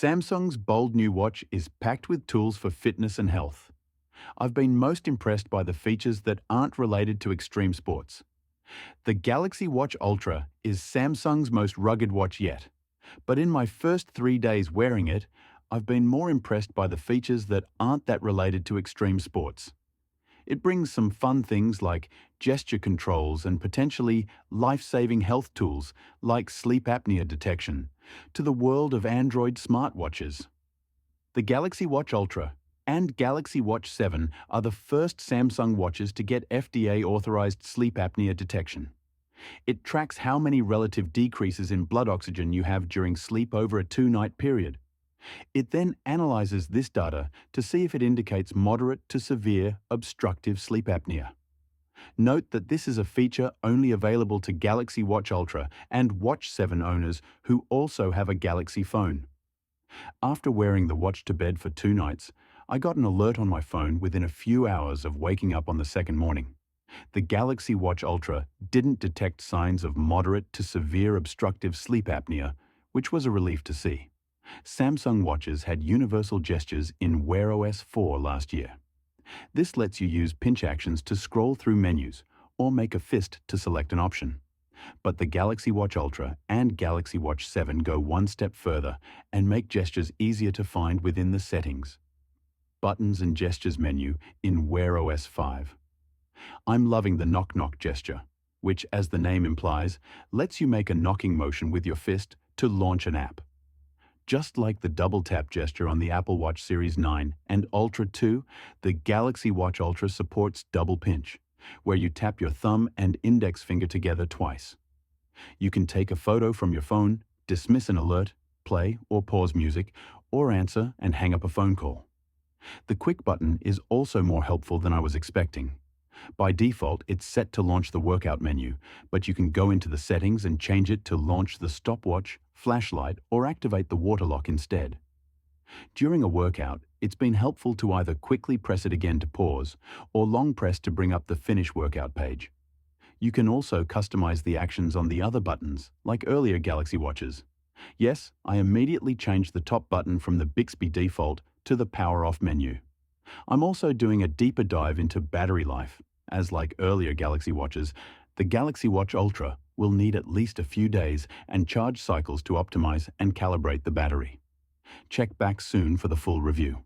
Samsung's bold new watch is packed with tools for fitness and health. I've been most impressed by the features that aren't related to extreme sports. The Galaxy Watch Ultra is Samsung's most rugged watch yet, but in my first 3 days wearing it, I've been more impressed by the features that aren't that related to extreme sports. It brings some fun things like gesture controls and potentially life-saving health tools like sleep apnea detection to the world of Android smartwatches. The Galaxy Watch Ultra and Galaxy Watch 7 are the first Samsung watches to get FDA-authorized sleep apnea detection. It tracks how many relative decreases in blood oxygen you have during sleep over a 2-night period. It then analyzes this data to see if it indicates moderate to severe obstructive sleep apnea. Note that this is a feature only available to Galaxy Watch Ultra and Watch 7 owners who also have a Galaxy phone. After wearing the watch to bed for 2 nights, I got an alert on my phone within a few hours of waking up on the second morning. The Galaxy Watch Ultra didn't detect signs of moderate to severe obstructive sleep apnea, which was a relief to see. Samsung watches had universal gestures in Wear OS 4 last year. This lets you use pinch actions to scroll through menus or make a fist to select an option. But the Galaxy Watch Ultra and Galaxy Watch 7 go one step further and make gestures easier to find within the settings. Buttons and gestures menu in Wear OS 5. I'm loving the knock-knock gesture, which, as the name implies, lets you make a knocking motion with your fist to launch an app. Just like the double-tap gesture on the Apple Watch Series 9 and Ultra 2, the Galaxy Watch Ultra supports double pinch, where you tap your thumb and index finger together twice. You can take a photo from your phone, dismiss an alert, play or pause music, or answer and hang up a phone call. The quick button is also more helpful than I was expecting. By default, it's set to launch the workout menu, but you can go into the settings and change it to launch the stopwatch, flashlight, or activate the water lock instead. During a workout, it's been helpful to either quickly press it again to pause or long press to bring up the finish workout page. You can also customize the actions on the other buttons, like earlier Galaxy Watches. Yes, I immediately changed the top button from the Bixby default to the power off menu. I'm also doing a deeper dive into battery life, as like earlier Galaxy Watches, the Galaxy Watch Ultra will need at least a few days and charge cycles to optimize and calibrate the battery. Check back soon for the full review.